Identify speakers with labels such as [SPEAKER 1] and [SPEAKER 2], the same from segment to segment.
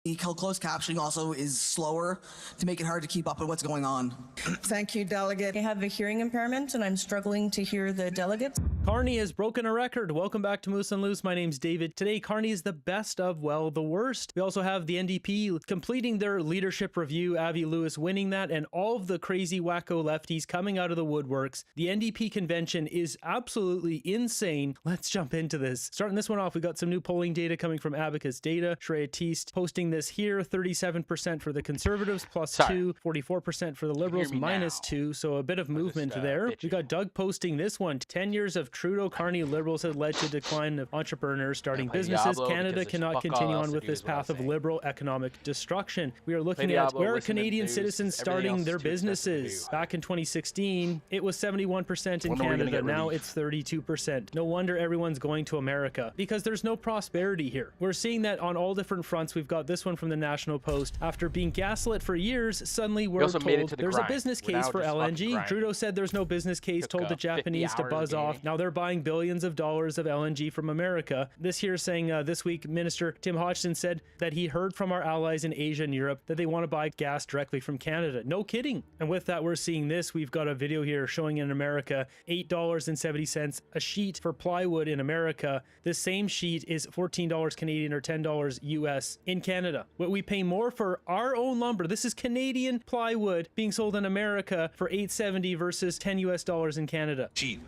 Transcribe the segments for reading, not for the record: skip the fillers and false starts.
[SPEAKER 1] The closed captioning also is slower to make it hard to keep up with what's going on.
[SPEAKER 2] Thank you, delegate.
[SPEAKER 3] I have a hearing impairment and I'm struggling to hear the delegates.
[SPEAKER 4] Carney has broken a record. Welcome back to Moose and Loose. My name's David. Today, Carney is the best of, well, the worst. We also have the NDP completing their leadership review, Avi Lewis winning that, and all of the crazy wacko lefties coming out of the woodworks. The NDP convention is absolutely insane. Let's jump into this. Starting this one off, we got some new polling data coming from Abacus Data. Shreya Teest posting this here, 37% for the Conservatives, +2, 44% for the Liberals, -2, so a bit of movement there. We got Doug posting this one, 10 years of Trudeau Carney Liberals has led to decline of entrepreneurs starting businesses. Canada cannot continue on with this path of liberal economic destruction. We are looking at where are Canadian citizens starting their businesses. Back in 2016, it was 71% in Canada. Now it's 32%. No wonder everyone's going to America because there's no prosperity here. We're seeing that on all different fronts. We've got this one from the National Post. After being gaslit for years, suddenly we're told there's a business case for LNG. Trudeau said there's no business case, told the Japanese to buzz off. Now they're buying billions of dollars of LNG from America. This here saying this week, Minister Tim Hodgson said that he heard from our allies in Asia and Europe that they want to buy gas directly from Canada. No kidding. And with that, we're seeing this. We've got a video here showing in America $8.70 a sheet for plywood in America. This same sheet is $14 Canadian or $10 US in Canada. But we pay more for our own lumber. This is Canadian plywood being sold in America for $8.70 versus $10 US in Canada.
[SPEAKER 5] Gee,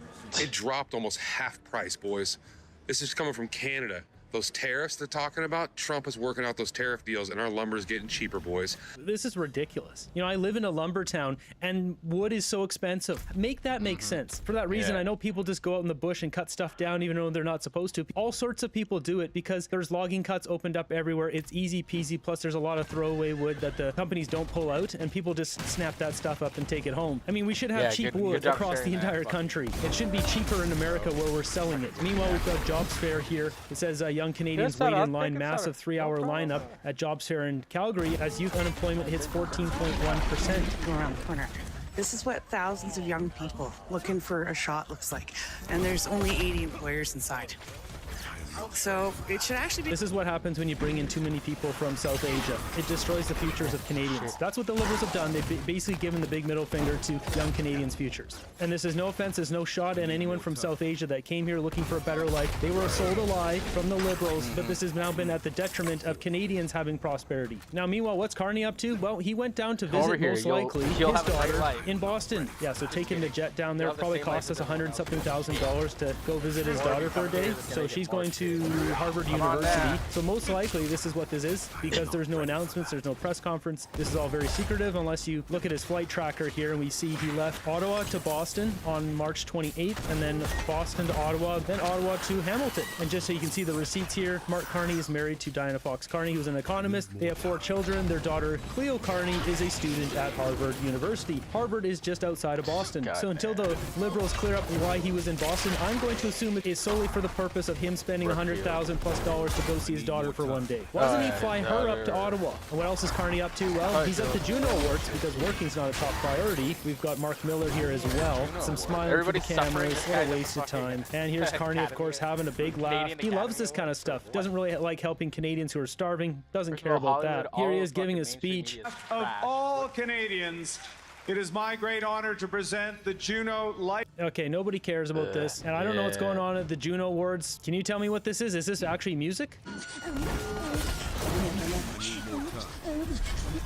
[SPEAKER 5] it dropped almost half price, boys. This is coming from Canada. Those tariffs they're talking about, Trump is working out those tariff deals and our lumber is getting cheaper, boys.
[SPEAKER 4] This is ridiculous. You know, I live in a lumber town and wood is so expensive. Make that make sense. For that reason, I know people just go out in the bush and cut stuff down even though they're not supposed to. All sorts of people do it because there's logging cuts opened up everywhere. It's easy peasy. Plus there's a lot of throwaway wood that the companies don't pull out and people just snap that stuff up and take it home. I mean, we should have cheap wood across the entire country. It should be cheaper in America where we're selling it. Meanwhile, we've got Jobs Fair here. It says young Canadians wait in line, massive 3-hour lineup at Jobs Fair in Calgary as youth unemployment hits 14.1%.
[SPEAKER 2] Around the corner. This is what thousands of young people looking for a shot looks like. And there's only 80 employers inside. So it should actually be...
[SPEAKER 4] This is what happens when you bring in too many people from South Asia. It destroys the futures of Canadians. That's what the Liberals have done. They've basically given the big middle finger to young Canadians' futures. And this is no offense, there's no shot at anyone from South Asia that came here looking for a better life. They were sold a lie from the Liberals, but this has now been at the detriment of Canadians having prosperity. Now, meanwhile, what's Carney up to? Well, he went down to visit, most likely, his daughter in Boston. Yeah, so taking the jet down there probably cost us $100-something thousand to go visit his daughter for a day. So she's going to Harvard University. So most likely this is what this is because there's no announcements, there's no press conference. This is all very secretive unless you look at his flight tracker here and we see he left Ottawa to Boston on March 28th and then Boston to Ottawa, then Ottawa to Hamilton. And just so you can see the receipts here, Mark Carney is married to Diana Fox Carney, who's an economist. They have 4 children. Their daughter, Cleo Carney, is a student at Harvard University. Harvard is just outside of Boston. So until the Liberals clear up why he was in Boston, I'm going to assume it is solely for the purpose of him spending $100,000+ to go see his daughter for one day. Why doesn't he fly her up to Ottawa? And what else is Carney up to? Well, he's at the Juno Awards because working's not a top priority. We've got Mark Miller here as well. Some smiling for the cameras. What a waste of time. And here's Carney, of course, having a big laugh. He loves this kind of stuff. Doesn't really like helping Canadians who are starving. Doesn't care about that. Here he is giving a speech.
[SPEAKER 6] Of all Canadians, it is my great honor to present the Juno Life.
[SPEAKER 4] Okay, nobody cares about this. And I don't know what's going on at the Juno Awards. Can you tell me what this is? Is this actually music?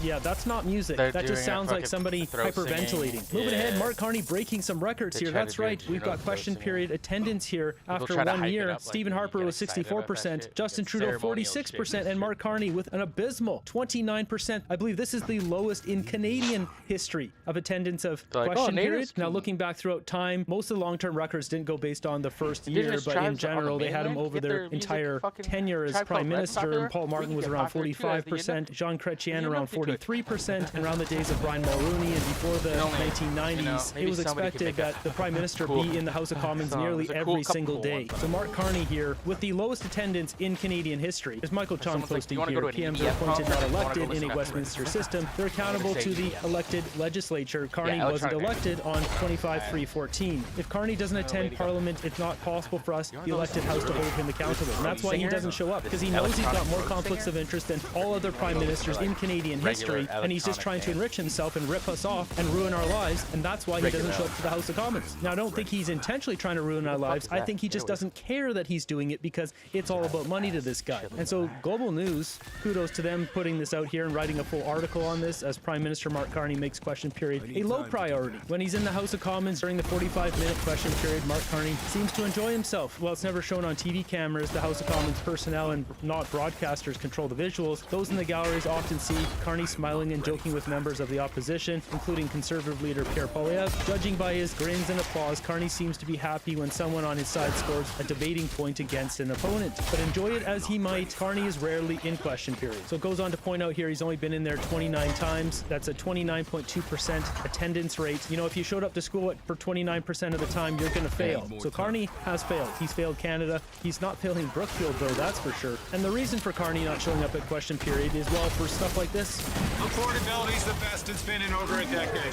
[SPEAKER 4] Yeah, that's not music. That just sounds like somebody hyperventilating. Moving ahead, Mark Carney breaking some records here. That's right. We've got question period attendance here after 1 year. Stephen Harper was 64%, Justin Trudeau 46%, and Mark Carney with an abysmal 29%. I believe this is the lowest in Canadian history of attendance of question period. Now, looking back throughout time, most of the long-term records didn't go based on the first year, but in general, they had him over their entire tenure as Prime Minister. And Paul Martin was around 45%, Jean Chrétien around 43%. And around the days of Brian Mulroney and before the 1990s, it was expected that the Prime Minister be in the House of Commons nearly every single day. So Mark Carney here, with the lowest attendance in Canadian history. As Michael Chong posting here, PMs are appointed, not elected in a Westminster system. They're accountable to the elected legislature. Carney wasn't elected on 25/3/14. If Carney doesn't attend Parliament, it's not possible for us, the elected House, to hold him accountable. And that's why he doesn't show up, because he knows he's got more conflicts of interest than all other prime ministers in Canadian history, and he's just trying to enrich himself and rip us off and ruin our lives, and that's why he doesn't show up to the House of Commons. Now, I don't think he's intentionally trying to ruin our lives. I think he just doesn't care that he's doing it because it's all about money to this guy. And so Global News, kudos to them putting this out here and writing a full article on this as Prime Minister Mark Carney makes question period a low priority. When he's in the House of Commons during the 45-minute question period, Mark Carney seems to enjoy himself. Well, it's never shown on TV cameras. The House of Commons personnel and not broadcasters control the visuals. Those in the galleries often see Carney smiling and joking with members of the opposition, including Conservative leader Pierre Poilievre. Judging by his grins and applause, Carney seems to be happy when someone on his side scores a debating point against an opponent. But enjoy it as he might, Carney is rarely in question period. So it goes on to point out here he's only been in there 29 times. That's a 29.2% attendance rate. You know, if you showed up to school for 29% of the time, you're going to fail. So Carney has failed. He's failed Canada. He's not failing Brookfield, though, that's for sure. And the reason for Carney not showing up at question period is, well, for stuff like this.
[SPEAKER 6] Affordability is the best it's been in over a decade.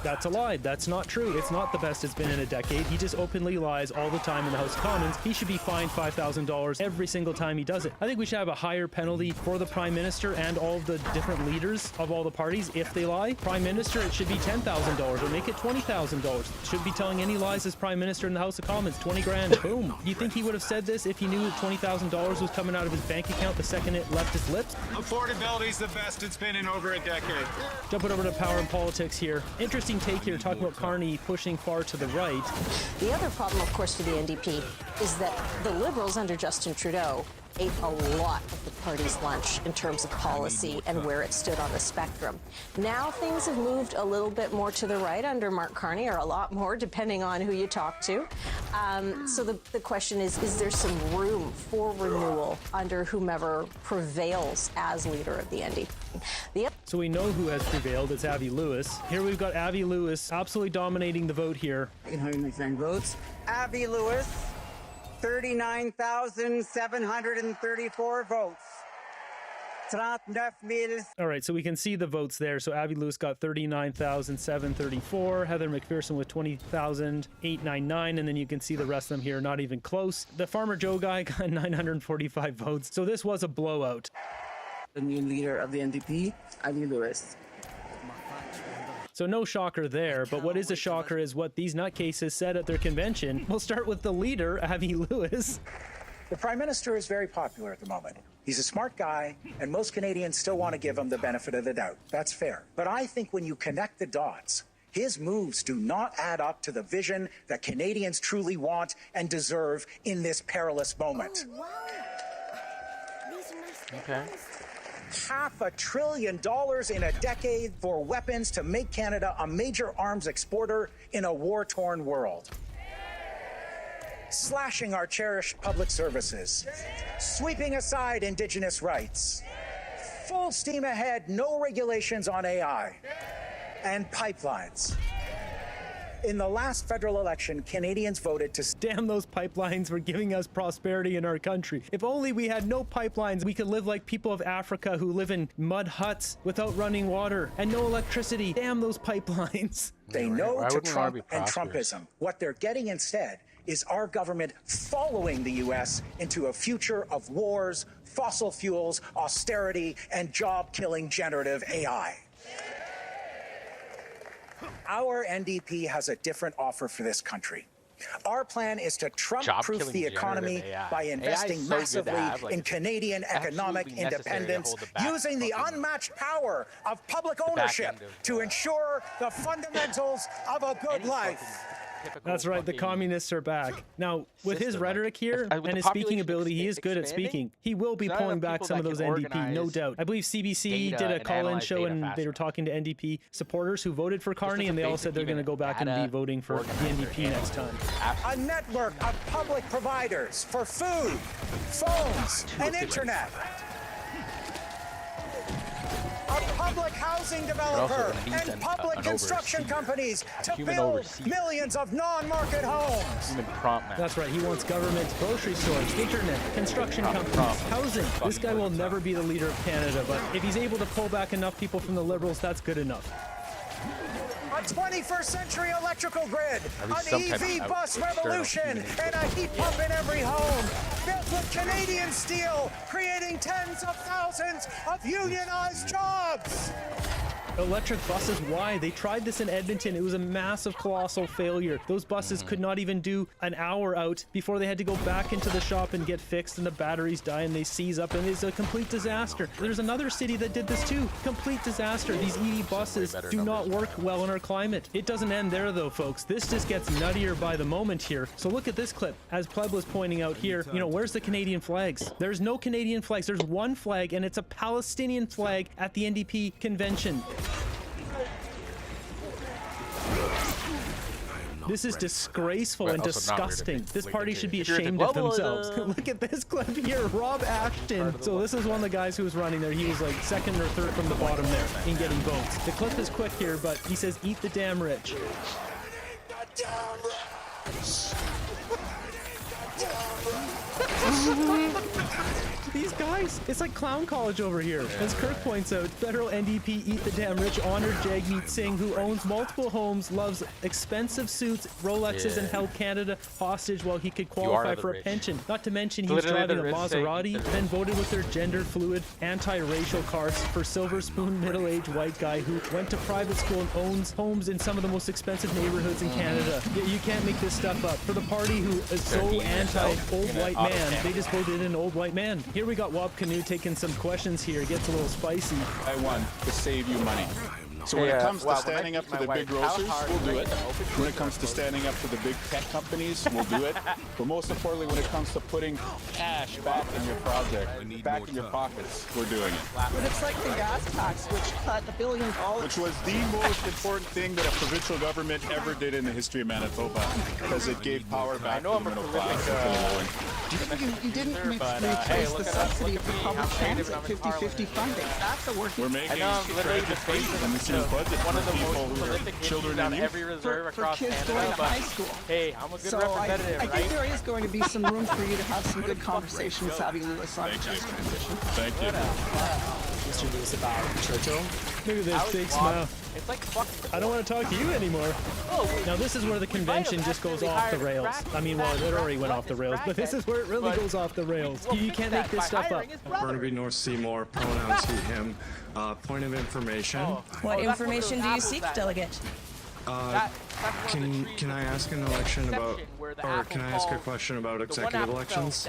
[SPEAKER 4] That's a lie. That's not true. It's not the best it's been in a decade. He just openly lies all the time in the House of Commons. He should be fined $5,000 every single time he does it. I think we should have a higher penalty for the Prime Minister and all of the different leaders of all the parties if they lie. Prime Minister, it should be $10,000 or make it $20,000. Should be telling any lies as Prime Minister in the House of Commons. 20 grand. Boom. Do you think he would have said this if he knew that $20,000 was coming out of his bank account the second it left his lips?
[SPEAKER 6] Affordability is the best it's been in over a decade.
[SPEAKER 4] Jumping over to power and politics here. Interesting take here, talking about Carney pushing far to the right.
[SPEAKER 7] The other problem, of course, for the NDP is that the Liberals under Justin Trudeau ate a lot of the party's lunch in terms of policy and where it stood on the spectrum. Now things have moved a little bit more to the right under Mark Carney, or a lot more, depending on who you talk to. So the question is there some room for renewal under whomever prevails as leader of the NDP?
[SPEAKER 4] So we know who has prevailed. It's Avi Lewis. Here we've got Avi Lewis absolutely dominating the vote here.
[SPEAKER 8] You know, my friend votes. Avi Lewis, 39,734 votes.
[SPEAKER 4] All right, so we can see the votes there. So Avi Lewis got 39,734. Heather McPherson with 20,899. And then you can see the rest of them here, not even close. The Farmer Joe guy got 945 votes. So this was a blowout.
[SPEAKER 8] The new leader of the NDP, Avi Lewis.
[SPEAKER 4] So no shocker there, but what is a shocker is what these nutcases said at their convention. We'll start with the leader, Avi Lewis.
[SPEAKER 9] The Prime Minister is very popular at the moment. He's a smart guy, and most Canadians still want to give him the benefit of the doubt. That's fair. But I think when you connect the dots, his moves do not add up to the vision that Canadians truly want and deserve in this perilous moment.
[SPEAKER 7] Oh, wow. These are nice.
[SPEAKER 9] Okay. $500 billion in a decade for weapons to make Canada a major arms exporter in a war-torn world. Slashing our cherished public services. Sweeping aside Indigenous rights. Full steam ahead, no regulations on AI. And pipelines. In the last federal election, Canadians voted to...
[SPEAKER 4] Damn, those pipelines were giving us prosperity in our country. If only we had no pipelines, we could live like people of Africa who live in mud huts without running water and no electricity. Damn those pipelines.
[SPEAKER 9] They know to Trump and Trumpism. What they're getting instead is our government following the U.S. into a future of wars, fossil fuels, austerity, and job-killing generative AI. Our NDP has a different offer for this country. Our plan is to Trump-proof the economy by investing massively in Canadian economic independence, using the unmatched power of public ownership to ensure the fundamentals of a good life.
[SPEAKER 4] That's right, the communists are back. Now, with his rhetoric here and his speaking ability, he is good at speaking. He will be pulling back some of those NDP, no doubt. I believe CBC did a call-in show and they were talking to NDP supporters who voted for Carney, and they all said they're going to go back and be voting for the NDP next time.
[SPEAKER 9] A network of public providers for food, phones, and internet. A housing developer and public construction companies to build millions of non-market homes.
[SPEAKER 4] That's right. He wants government, grocery stores, internet, construction companies, housing. This guy will never be the leader of Canada, but if he's able to pull back enough people from the Liberals, that's good enough.
[SPEAKER 9] A 21st century electrical grid, an EV bus revolution, and a heat pump in every home, built with Canadian steel, creating tens of thousands of unionized jobs.
[SPEAKER 4] Electric buses, why? They tried this in Edmonton. It was a massive, colossal failure. Those buses could not even do an hour out before they had to go back into the shop and get fixed, and the batteries die and they seize up, and it's a complete disaster. There's another city that did this too. Complete disaster. These EV buses do not work well in our climate. It doesn't end there though, folks. This just gets nuttier by the moment here. So look at this clip. As Pleb was pointing out here, you know, where's the Canadian flags? There's no Canadian flags. There's one flag, and it's a Palestinian flag at the NDP convention. This is disgraceful and disgusting. This party should be ashamed of themselves. Look at this clip here, Rob Ashton. So this is one of the guys who was running there. He was like second or third from the bottom there in getting votes. The clip is quick here, but he says, "Eat the damn rich." These guys, it's like clown college over here. As Kirk points out, federal NDP Eat the Damn Rich honored Jagmeet Singh, who owns multiple homes, loves expensive suits, Rolexes, and held Canada hostage while he could qualify for a pension. Not to mention he was driving a Maserati, then voted with their gender-fluid, anti-racial cards for silver spoon middle-aged white guy who went to private school and owns homes in some of the most expensive neighborhoods in Canada. You can't make this stuff up. For the party who is so anti-old white man, they just voted in an old white man. Here we got Wab Canoe taking some questions here. It gets a little spicy.
[SPEAKER 10] I won to save you money. So when it comes to standing up to the big grocers, we'll do it. When it comes to standing up to the big tech companies, we'll do it. But most importantly, when it comes to putting cash back in your project, back in your pockets, we're doing it.
[SPEAKER 8] But it's like the gas tax, which cut $1 billion.
[SPEAKER 10] Which was the most important thing that a provincial government ever did in the history of Manitoba, because it gave power back to the middle class.
[SPEAKER 8] You didn't replace the subsidy for public transit, 50-50 funding. That's a working.
[SPEAKER 10] We're making transportation in this year's budget
[SPEAKER 11] one of the
[SPEAKER 10] people
[SPEAKER 11] most
[SPEAKER 10] who are
[SPEAKER 11] prolific
[SPEAKER 10] children
[SPEAKER 11] on
[SPEAKER 10] and
[SPEAKER 11] every reserve across
[SPEAKER 8] kids
[SPEAKER 11] Canada.
[SPEAKER 8] going to
[SPEAKER 11] But
[SPEAKER 8] high school.
[SPEAKER 11] hey, I'm a good
[SPEAKER 8] So
[SPEAKER 11] representative,
[SPEAKER 8] I
[SPEAKER 11] right?
[SPEAKER 8] think there is going to be some room for you to have some good conversations, Avi Lewis, on just transition.
[SPEAKER 10] Thank you.
[SPEAKER 12] Mr. Lewis about Churchill.
[SPEAKER 4] Look at this fake smile.
[SPEAKER 11] It's like fucking.
[SPEAKER 4] I don't want to talk to you anymore. Now this is where the convention just goes off the rails. I mean, well, it already went off the rails, but this is where it really goes off the rails. You can't make this stuff up.
[SPEAKER 12] Burnaby North Seymour, pronouns he, him. Point of information.
[SPEAKER 3] What information do you seek, delegate?
[SPEAKER 12] Can I ask an election about, or can I ask a question about executive elections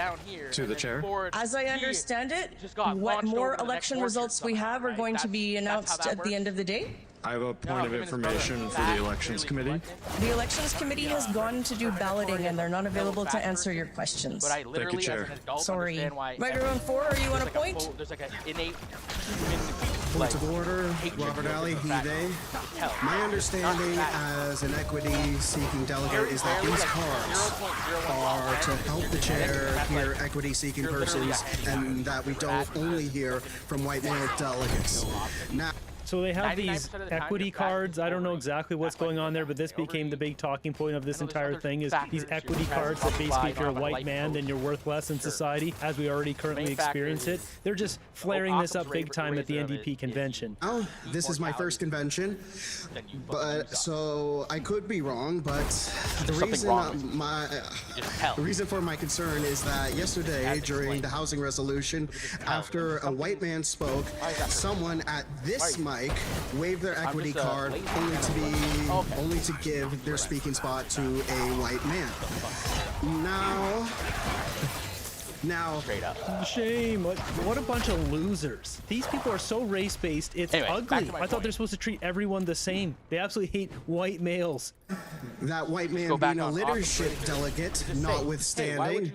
[SPEAKER 12] to the chair?
[SPEAKER 3] As I understand it, what more election results we have are going to be announced at the end of the day?
[SPEAKER 12] I have a point of information for the elections committee.
[SPEAKER 3] The elections committee has gone to do balloting and they're not available to answer your questions.
[SPEAKER 12] Thank you, Chair.
[SPEAKER 3] Sorry. Microphone 4, are you on a point?
[SPEAKER 11] There's like an innate
[SPEAKER 13] Point of order, Robert Alley, he, they. My understanding as an equity-seeking delegate is that these cards are to help the chair hear equity-seeking persons, and that we don't only hear from white male delegates. Now.
[SPEAKER 4] So they have these equity cards. I don't know exactly what's going on there, but this became the big talking point of this entire thing is these equity cards that basically if you're a white man, then you're worth less in society, as we already currently experience it. They're just flaring this up big time at the NDP convention.
[SPEAKER 13] Oh, this is my first convention, but so I could be wrong, but the reason for my concern is that yesterday during the housing resolution, after a white man spoke, someone at this mic waved their equity card only to give their speaking spot to a white man. Now,
[SPEAKER 4] shame. What a bunch of losers. These people are so race-based, it's ugly. I thought they're supposed to treat everyone the same. They absolutely hate white males.
[SPEAKER 13] That white man being a leadership delegate, notwithstanding,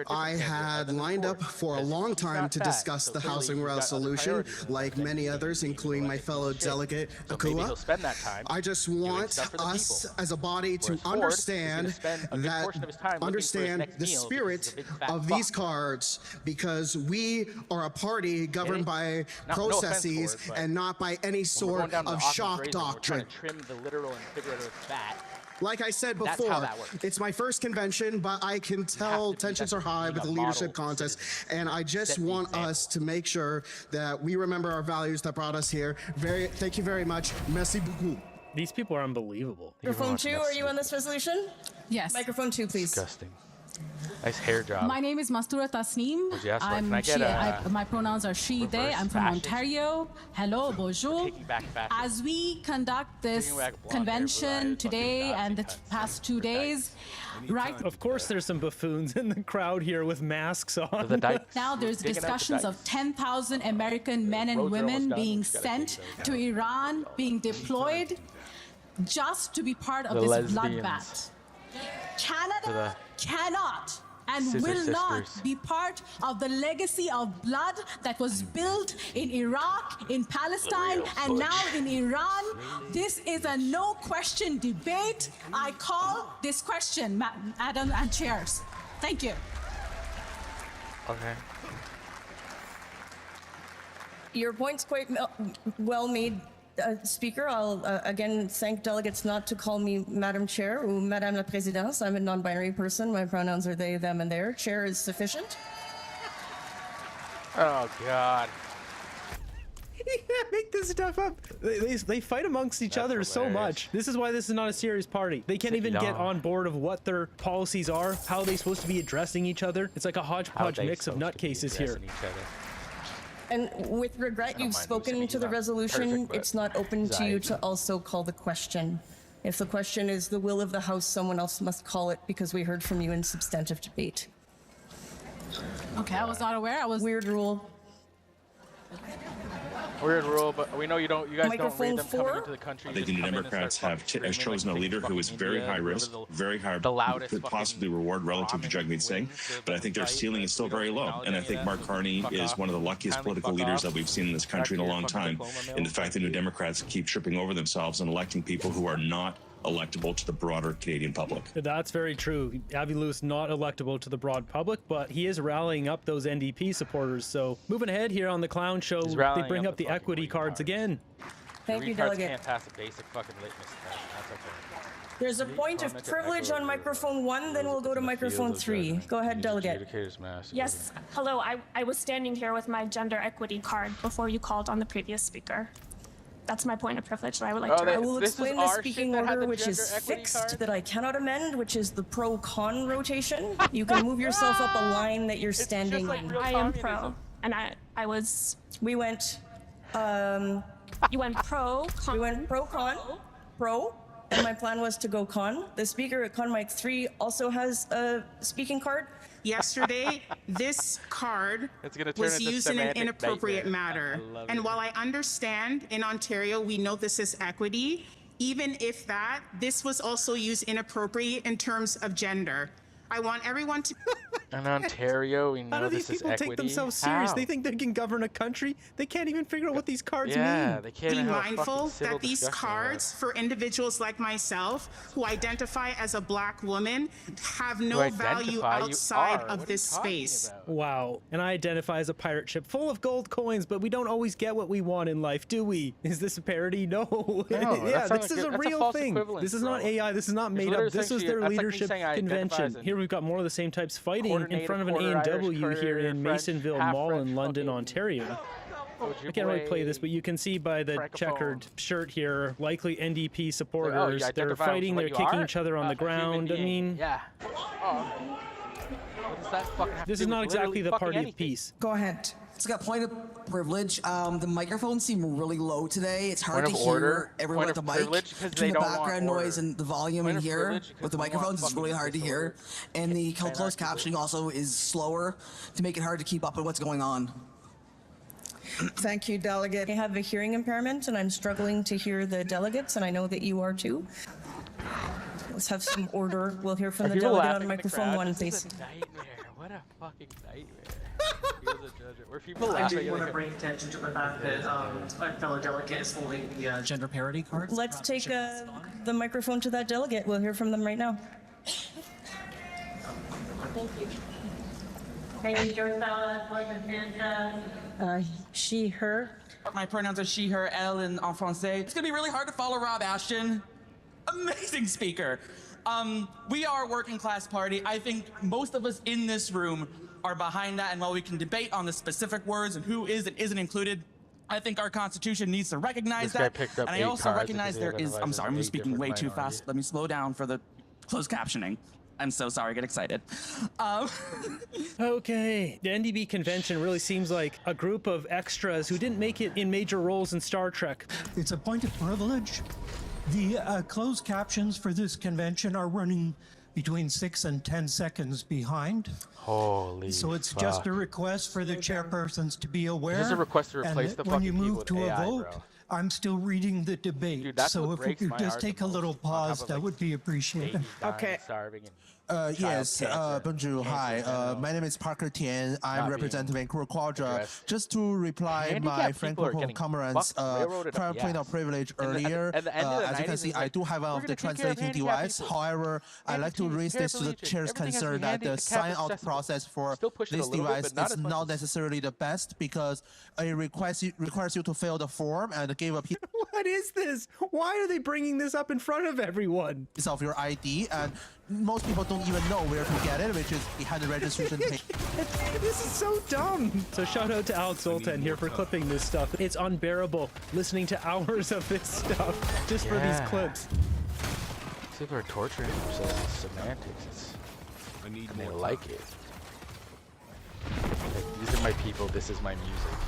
[SPEAKER 13] I had lined up for a long time to discuss the housing resolution, like many others, including my fellow delegate, Akua. I just want us as a body to understand the spirit of these cards cards because we are a party governed by processes and not by any sort of shock doctrine.
[SPEAKER 11] Trim the literal and figurative fat.
[SPEAKER 13] Like I said before, it's my first convention, but I can tell tensions are high with the leadership contest, and I just want us to make sure that we remember our values that brought us here. Thank you very much. Merci beaucoup.
[SPEAKER 4] These people are unbelievable.
[SPEAKER 3] Microphone 2, are you on this resolution?
[SPEAKER 14] Yes.
[SPEAKER 3] Microphone 2, please.
[SPEAKER 11] Disgusting. Nice hair job.
[SPEAKER 14] My name is Mastura Tasneem. My pronouns are she, they. I'm from Ontario. Hello, bonjour. As we conduct this convention today and the past 2 days, right?
[SPEAKER 4] Of course, there's some buffoons in the crowd here with masks on.
[SPEAKER 14] Now there's discussions of 10,000 American men and women being sent to Iran, being deployed just to be part of this bloodbath. Canada cannot and will not be part of the legacy of blood that was built in Iraq, in Palestine, and now in Iran. This is a no-question debate. I call this question, Madam and Chairs. Thank you.
[SPEAKER 11] Okay.
[SPEAKER 3] Your point's quite well made, Speaker. I'll again thank delegates not to call me Madam Chair or Madame la Présidente. I'm a non-binary person. My pronouns are they, them, and their. Chair is sufficient.
[SPEAKER 11] Oh, God.
[SPEAKER 4] You can't make this stuff up. They fight amongst each other so much. This is why this is not a serious party. They can't even get on board of what their policies are, how they're supposed to be addressing each other. It's like a hodgepodge mix of nutcases here.
[SPEAKER 3] And with regret, you've spoken to the resolution. It's not open to you to also call the question. If the question is the will of the House, someone else must call it because we heard from you in substantive debate.
[SPEAKER 14] Okay, I was not aware.
[SPEAKER 3] Weird rule.
[SPEAKER 11] Weird rule, but we know you don't. You guys don't read them coming into the country.
[SPEAKER 15] I think the New Democrats have chosen a leader who is very high risk, very high, could possibly reward relative to Jagmeet Singh, but I think their ceiling is still very low. And I think Mark Carney is one of the luckiest political leaders that we've seen in this country in a long time. In the fact that New Democrats keep tripping over themselves and electing people who are not electable to the broader Canadian public.
[SPEAKER 4] That's very true. Avi Lewis not electable to the broad public, but he is rallying up those NDP supporters. So moving ahead here on the clown show, they bring up the equity cards again.
[SPEAKER 3] Thank you, delegate.
[SPEAKER 11] Can't pass a basic fucking litmus test. That's okay.
[SPEAKER 3] There's a point of privilege on microphone 1, then we'll go to microphone 3. Go ahead, delegate.
[SPEAKER 16] Yes. Hello. I was standing here with my gender equity card before you called on the previous speaker. That's my point of privilege that I would like to raise.
[SPEAKER 3] I will explain the speaking order, which is fixed, that I cannot amend, which is the pro-con rotation. You can move yourself up a line that you're standing in.
[SPEAKER 16] I am pro, and I was...
[SPEAKER 3] We went...
[SPEAKER 16] You went pro, con.
[SPEAKER 3] We went pro-con, pro, and my plan was to go con. The speaker at con mic 3 also has a speaking card.
[SPEAKER 8] Yesterday, this card was used in an inappropriate manner. And while I understand in Ontario, we know this is equity, even if that, this was also used inappropriate in terms of gender. I want everyone to...
[SPEAKER 11] In Ontario, we know
[SPEAKER 4] How do these people take themselves serious? They think they can govern a country? They can't even figure out what these cards mean.
[SPEAKER 11] They can't
[SPEAKER 8] be mindful that these cards, for individuals like myself, who identify as a black woman, have no value outside of this space.
[SPEAKER 4] Wow. And I identify as a pirate ship full of gold coins, but we don't always get what we want in life, do we? Is this a parody? No. Yeah, this is a real thing. This is not AI. This is not made up. This was their leadership convention. Here we've got more of the same types fighting in front of an A&W here in Masonville Mall in London, Ontario. I can't really play this, but you can see by the checkered shirt here, likely NDP supporters. They're fighting, they're kicking each other on the ground. I mean, this is not exactly the party of peace.
[SPEAKER 3] Go ahead.
[SPEAKER 1] It's got point of privilege. The microphones seem really low today. It's hard to hear everyone with the mic. Between the background noise and the volume in here with the microphones, it's really hard to hear. And the closed captioning also is slower to make it hard to keep up with what's going on.
[SPEAKER 3] Thank you, delegate. I have a hearing impairment and I'm struggling to hear the delegates, and I know that you are too. Let's have some order. We'll hear from the delegate on microphone 1, please.
[SPEAKER 11] What a fucking nightmare. Where people
[SPEAKER 17] I do want to bring attention to the fact that a fellow delegate is holding the gender parity card.
[SPEAKER 3] Let's take the microphone to that delegate. We'll hear from them right now.
[SPEAKER 17] Thank you.
[SPEAKER 3] She, her.
[SPEAKER 18] My pronouns are she, her, elle, and en français. It's gonna be really hard to follow Rob Ashton. Amazing speaker. We are a working class party. I think most of us in this room are behind that, and while we can debate on the specific words and who is and isn't included, I think our Constitution needs to recognize that. And I also recognize there is, I'm sorry, I'm speaking way too fast. Let me slow down for the closed captioning. I'm so sorry, I get excited.
[SPEAKER 4] Okay, the NDB convention really seems like a group of extras who didn't make it in major roles in Star Trek.
[SPEAKER 19] It's a point of privilege. The closed captions for this convention are running between 6 and 10 seconds behind.
[SPEAKER 11] Holy
[SPEAKER 19] So it's
[SPEAKER 11] fuck.
[SPEAKER 19] just a request for the chairpersons to be aware.
[SPEAKER 11] This is a request to replace the
[SPEAKER 19] when you
[SPEAKER 11] fucking
[SPEAKER 19] move to
[SPEAKER 11] AI,
[SPEAKER 19] a vote,
[SPEAKER 11] bro.
[SPEAKER 19] I'm still reading the debate.
[SPEAKER 11] Dude, that's
[SPEAKER 19] so
[SPEAKER 11] what
[SPEAKER 19] if we
[SPEAKER 11] breaks
[SPEAKER 19] could
[SPEAKER 11] my
[SPEAKER 19] just
[SPEAKER 11] heart
[SPEAKER 19] take
[SPEAKER 11] the
[SPEAKER 19] a little
[SPEAKER 11] most, on top
[SPEAKER 19] pause,
[SPEAKER 11] of,
[SPEAKER 19] that
[SPEAKER 11] like,
[SPEAKER 19] would be appreciated.
[SPEAKER 11] babies dying,
[SPEAKER 2] Okay.
[SPEAKER 11] starving, and
[SPEAKER 20] Yes, bonjour, hi. My name is Parker Tian. I'm representing Vancouver Quadra. Just to reply my Francophone comrades' prior point of privilege earlier, as you can see, I do have one of the translating device. However, I'd like to raise this to the chair's concern that the sign-out process for this device is not necessarily the best because it requires you to fill the form and give a piece
[SPEAKER 4] What is this? Why are they bringing this up in front of everyone?
[SPEAKER 20] of your ID, and most people don't even know where to get it, which is behind the registration page.
[SPEAKER 4] This is so dumb. So shout out to Alex Zoltan here for clipping this stuff. It's unbearable listening to hours of this stuff just for these clips.
[SPEAKER 11] People are torturing themselves with semantics. And they like it. Like, these are my people, this is my music.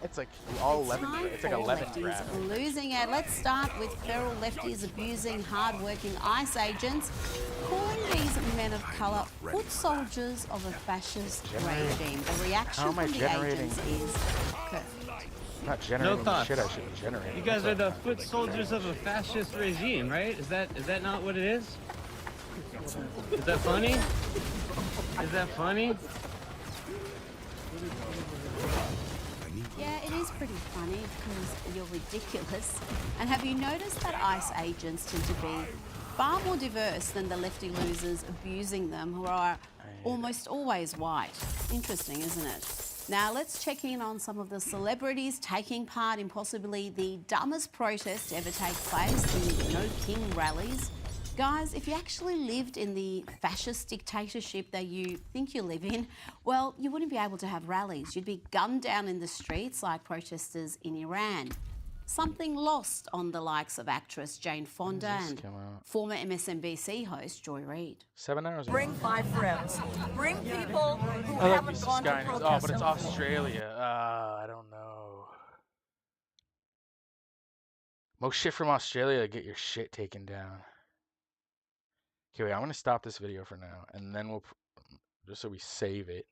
[SPEAKER 11] It's like all lemon. It's like a lemon grab.
[SPEAKER 21] Losing it. Let's start with feral lefties abusing hard-working ICE agents, calling these men of colour foot soldiers of a fascist regime. The reaction from the agents is perfect.
[SPEAKER 11] Not generating the shit I should be generating.
[SPEAKER 22] You guys are the foot soldiers of a fascist regime, right? Is that not what it is? Is that funny? Is that funny?
[SPEAKER 21] Yeah, it is pretty funny because you're ridiculous. And have you noticed that ICE agents tend to be far more diverse than the lefty losers abusing them, who are almost always white? Interesting, isn't it? Now let's check in on some of the celebrities taking part in possibly the dumbest protest to ever take place, the No King rallies. Guys, if you actually lived in the fascist dictatorship that you think you live in, well, you wouldn't be able to have rallies. You'd be gunned down in the streets like protesters in Iran. Something lost on the likes of actress Jane Fonda and former MSNBC host Joy Reid.
[SPEAKER 11] 7 hours.
[SPEAKER 23] Bring 5 friends. Bring people who
[SPEAKER 11] I like
[SPEAKER 23] haven't
[SPEAKER 11] these
[SPEAKER 23] gone to
[SPEAKER 11] Sky News.
[SPEAKER 23] protest.
[SPEAKER 11] Oh, but it's Australia. I don't know. Most shit from Australia, get your shit taken down. Okay, wait, I'm gonna stop this video for now, and then we'll, just so we save it.